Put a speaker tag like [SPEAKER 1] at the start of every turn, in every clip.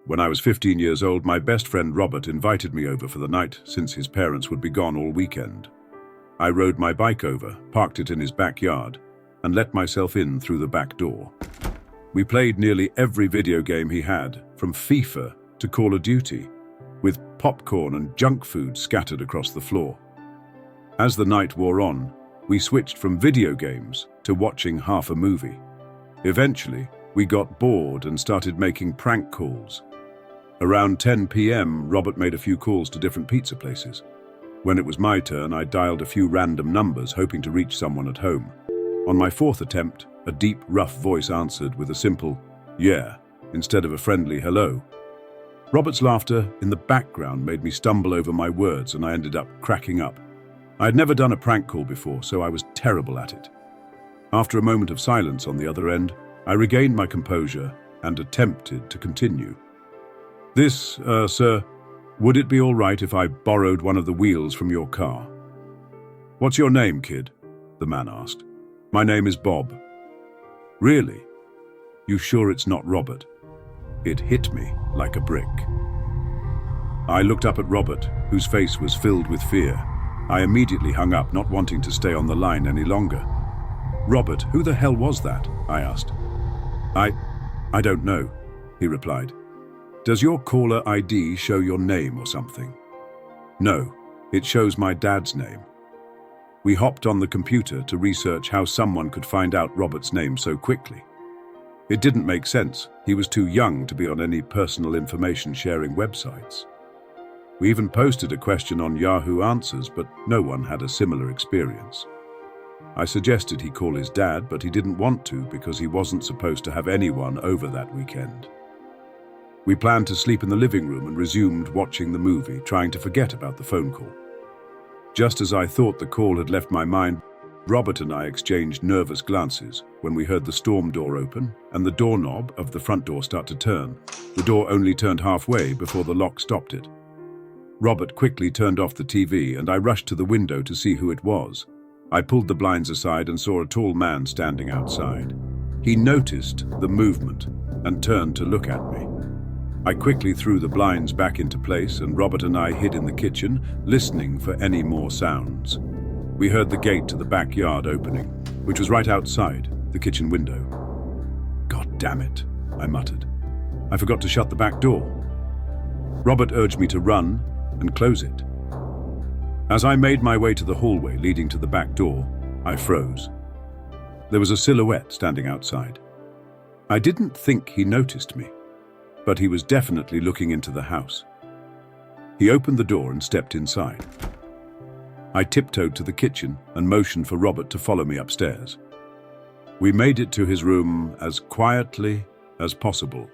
[SPEAKER 1] When I was 15 years old, my best friend Robert invited me over for the night since his parents would be gone all weekend. I rode my bike over, parked it in his backyard, and let myself in through the back door. We played nearly every video game he had, from FIFA to Call of Duty, with popcorn and junk food scattered across the floor. As the night wore on, we switched from video games to watching half a movie. Eventually, we got bored and started making prank calls. Around 10 p.m., Robert made a few calls to different pizza places. When it was my turn, I dialed a few random numbers, hoping to reach someone at home. On my fourth attempt, a deep, rough voice answered with a simple, "Yeah," instead of a friendly hello. Robert's laughter in the background made me stumble over my words, and I ended up cracking up. I had never done a prank call before, so I was terrible at it. After a moment of silence on the other end, I regained my composure and attempted to continue. "This, sir, would it be all right if I borrowed one of the wheels from your car?" "What's your name, kid?" the man asked. "My name is Bob." "Really? You sure it's not Robert?" It hit me like a brick. I looked up at Robert, whose face was filled with fear. I immediately hung up, not wanting to stay on the line any longer. "Robert, who the hell was that?" I asked. I don't know," he replied. "Does your caller ID show your name or something?" "No, it shows my dad's name." We hopped on the computer to research how someone could find out Robert's name so quickly. It didn't make sense. He was too young to be on any personal information sharing websites. We even posted a question on Yahoo Answers, but no one had a similar experience. I suggested he call his dad, but he didn't want to because he wasn't supposed to have anyone over that weekend. We planned to sleep in the living room and resumed watching the movie, trying to forget about the phone call. Just as I thought the call had left my mind, Robert and I exchanged nervous glances when we heard the storm door open and the doorknob of the front door start to turn. The door only turned halfway before the lock stopped it. Robert quickly turned off the TV, and I rushed to the window to see who it was. I pulled the blinds aside and saw a tall man standing outside. He noticed the movement and turned to look at me. I quickly threw the blinds back into place, and Robert and I hid in the kitchen, listening for any more sounds. We heard the gate to the backyard opening, which was right outside the kitchen window. "God damn it," I muttered. "I forgot to shut the back door." Robert urged me to run and close it. As I made my way to the hallway leading to the back door, I froze. There was a silhouette standing outside. I didn't think he noticed me, but he was definitely looking into the house. He opened the door and stepped inside. I tiptoed to the kitchen and motioned for Robert to follow me upstairs. We made it to his room as quietly as possible,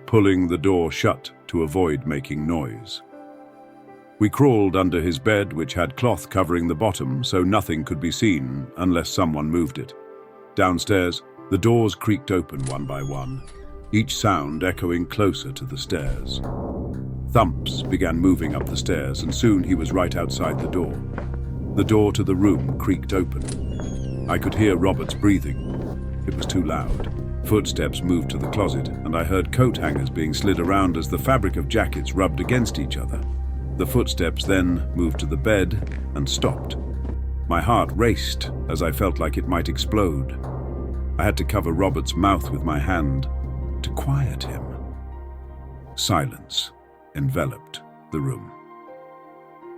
[SPEAKER 1] pulling the door shut to avoid making noise. We crawled under his bed, which had cloth covering the bottom so nothing could be seen unless someone moved it. Downstairs, the doors creaked open one by one, each sound echoing closer to the stairs. Thumps began moving up the stairs, and soon he was right outside the door. The door to the room creaked open. I could hear Robert's breathing. It was too loud. Footsteps moved to the closet, and I heard coat hangers being slid around as the fabric of jackets rubbed against each other. The footsteps then moved to the bed and stopped. My heart raced as I felt like it might explode. I had to cover Robert's mouth with my hand to quiet him. Silence enveloped the room.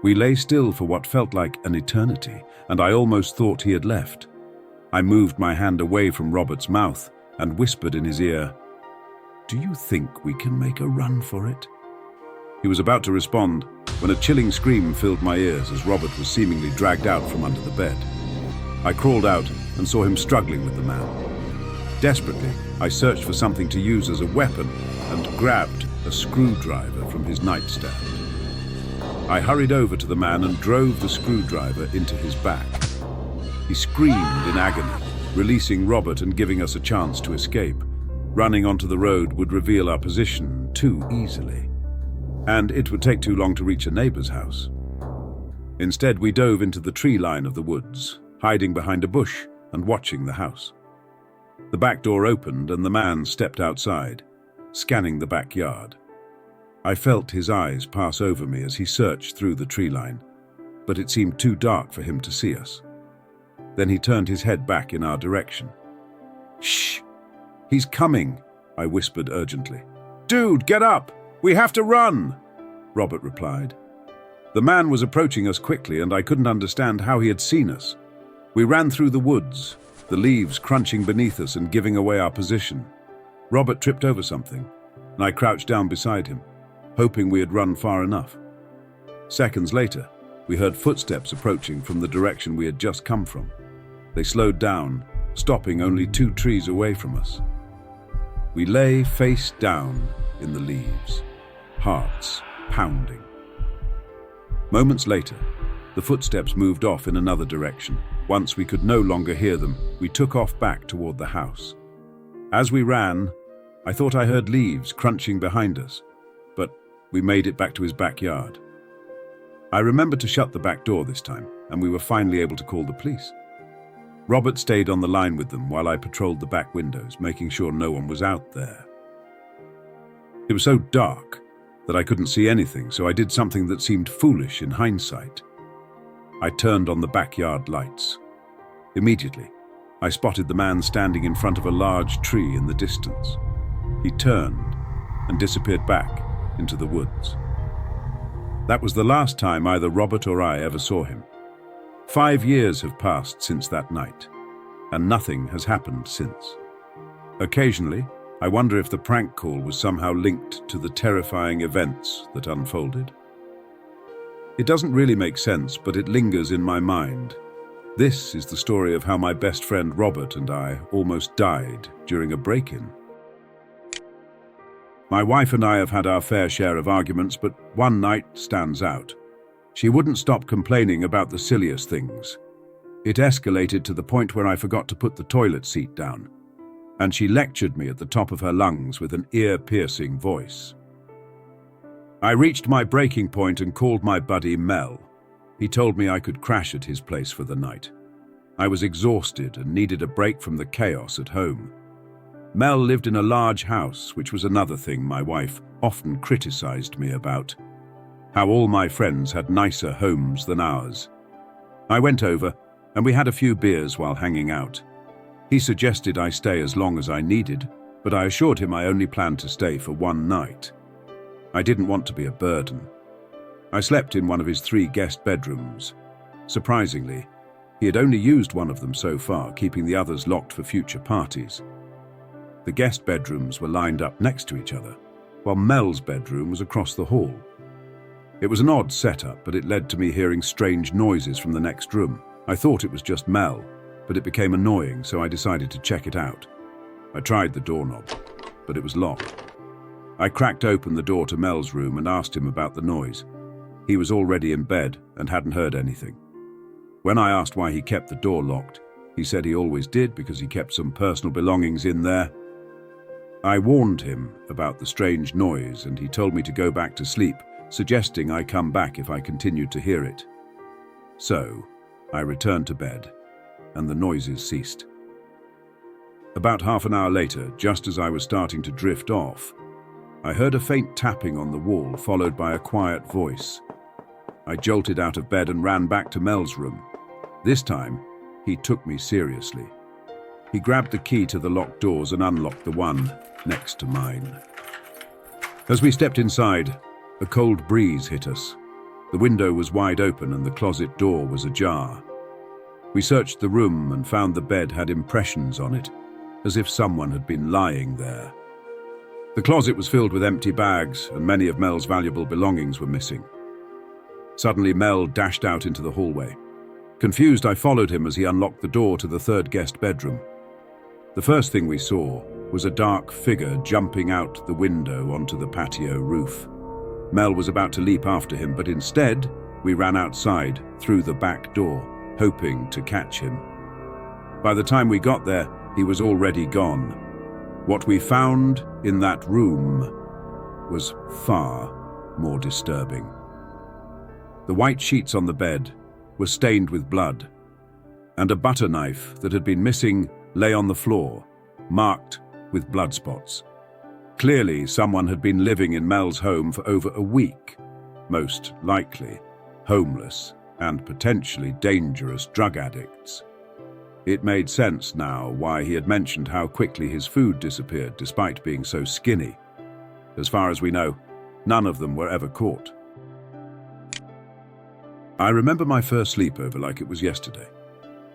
[SPEAKER 1] We lay still for what felt like an eternity, and I almost thought he had left. I moved my hand away from Robert's mouth and whispered in his ear, "Do you think we can make a run for it?" He was about to respond when a chilling scream filled my ears as Robert was seemingly dragged out from under the bed. I crawled out and saw him struggling with the man. Desperately, I searched for something to use as a weapon and grabbed a screwdriver from his nightstand. I hurried over to the man and drove the screwdriver into his back. He screamed in agony, releasing Robert and giving us a chance to escape. Running onto the road would reveal our position too easily, and it would take too long to reach a neighbor's house. Instead, we dove into the tree line of the woods, hiding behind a bush and watching the house. The back door opened and the man stepped outside, scanning the backyard. I felt his eyes pass over me as he searched through the tree line, but it seemed too dark for him to see us. Then he turned his head back in our direction. "Shh! He's coming," I whispered urgently. "Dude, get up! We have to run!" Robert replied. The man was approaching us quickly, and I couldn't understand how he had seen us. We ran through the woods, the leaves crunching beneath us and giving away our position. Robert tripped over something, and I crouched down beside him, hoping we had run far enough. Seconds later, we heard footsteps approaching from the direction we had just come from. They slowed down, stopping only 2 trees away from us. We lay face down in the leaves, hearts pounding. Moments later, the footsteps moved off in another direction. Once we could no longer hear them, we took off back toward the house. As we ran, I thought I heard leaves crunching behind us, but we made it back to his backyard. I remembered to shut the back door this time, and we were finally able to call the police. Robert stayed on the line with them while I patrolled the back windows, making sure no one was out there. It was so dark that I couldn't see anything, so I did something that seemed foolish in hindsight. I turned on the backyard lights. Immediately, I spotted the man standing in front of a large tree in the distance. He turned and disappeared back into the woods. That was the last time either Robert or I ever saw him. 5 years have passed since that night, and nothing has happened since. Occasionally, I wonder if the prank call was somehow linked to the terrifying events that unfolded. It doesn't really make sense, but it lingers in my mind. This is the story of how my best friend Robert and I almost died during a break-in. My wife and I have had our fair share of arguments, but one night stands out. She wouldn't stop complaining about the silliest things. It escalated to the point where I forgot to put the toilet seat down, and she lectured me at the top of her lungs with an ear-piercing voice. I reached my breaking point and called my buddy Mel. He told me I could crash at his place for the night. I was exhausted and needed a break from the chaos at home. Mel lived in a large house, which was another thing my wife often criticized me about. How all my friends had nicer homes than ours. I went over, and we had a few beers while hanging out. He suggested I stay as long as I needed, but I assured him I only planned to stay for one night. I didn't want to be a burden. I slept in one of his 3 guest bedrooms. Surprisingly, he had only used one of them so far, keeping the others locked for future parties. The guest bedrooms were lined up next to each other, while Mel's bedroom was across the hall. It was an odd setup, but it led to me hearing strange noises from the next room. I thought it was just Mel, but it became annoying, so I decided to check it out. I tried the doorknob, but it was locked. I cracked open the door to Mel's room and asked him about the noise. He was already in bed and hadn't heard anything. When I asked why he kept the door locked, he said he always did because he kept some personal belongings in there. I warned him about the strange noise, and he told me to go back to sleep, suggesting I come back if I continued to hear it. So, I returned to bed, and the noises ceased. About half an hour later, just as I was starting to drift off, I heard a faint tapping on the wall, followed by a quiet voice. I jolted out of bed and ran back to Mel's room. This time, he took me seriously. He grabbed the key to the locked doors and unlocked the one next to mine. As we stepped inside, a cold breeze hit us. The window was wide open and the closet door was ajar. We searched the room and found the bed had impressions on it, as if someone had been lying there. The closet was filled with empty bags, and many of Mel's valuable belongings were missing. Suddenly, Mel dashed out into the hallway. Confused, I followed him as he unlocked the door to the 3rd guest bedroom. The first thing we saw was a dark figure jumping out the window onto the patio roof. Mel was about to leap after him, but instead, we ran outside through the back door, hoping to catch him. By the time we got there, he was already gone. What we found in that room was far more disturbing. The white sheets on the bed were stained with blood, and a butter knife that had been missing lay on the floor, marked with blood spots. Clearly, someone had been living in Mel's home for over a week, most likely homeless and potentially dangerous drug addicts. It made sense now why he had mentioned how quickly his food disappeared despite being so skinny. As far as we know, none of them were ever caught. I remember my first sleepover like it was yesterday.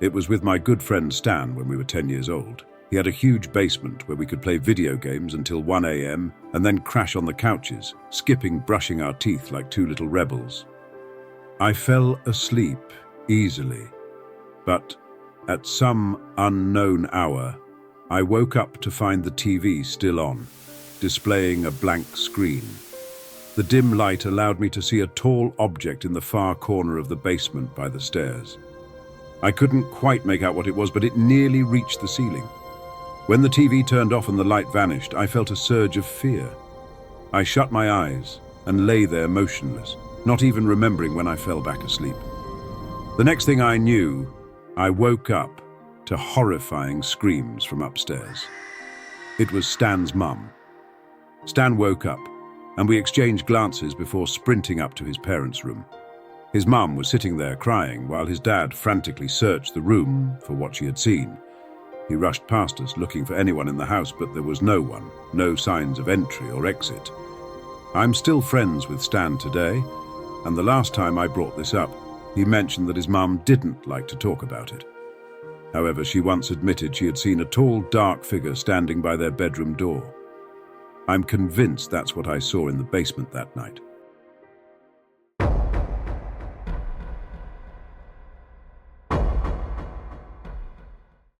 [SPEAKER 1] It was with my good friend Stan when we were 10 years old. He had a huge basement where we could play video games until 1 a.m. and then crash on the couches, skipping brushing our teeth like two little rebels. I fell asleep easily, but at some unknown hour, I woke up to find the TV still on, displaying a blank screen. The dim light allowed me to see a tall object in the far corner of the basement by the stairs. I couldn't quite make out what it was, but it nearly reached the ceiling. When the TV turned off and the light vanished, I felt a surge of fear. I shut my eyes and lay there motionless, not even remembering when I fell back asleep. The next thing I knew, I woke up to horrifying screams from upstairs. It was Stan's mum. Stan woke up, and we exchanged glances before sprinting up to his parents' room. His mum was sitting there crying while his dad frantically searched the room for what she had seen. He rushed past us looking for anyone in the house, but there was no one, no signs of entry or exit. I'm still friends with Stan today, and the last time I brought this up, he mentioned that his mum didn't like to talk about it. However, she once admitted she had seen a tall, dark figure standing by their bedroom door. I'm convinced that's what I saw in the basement that night.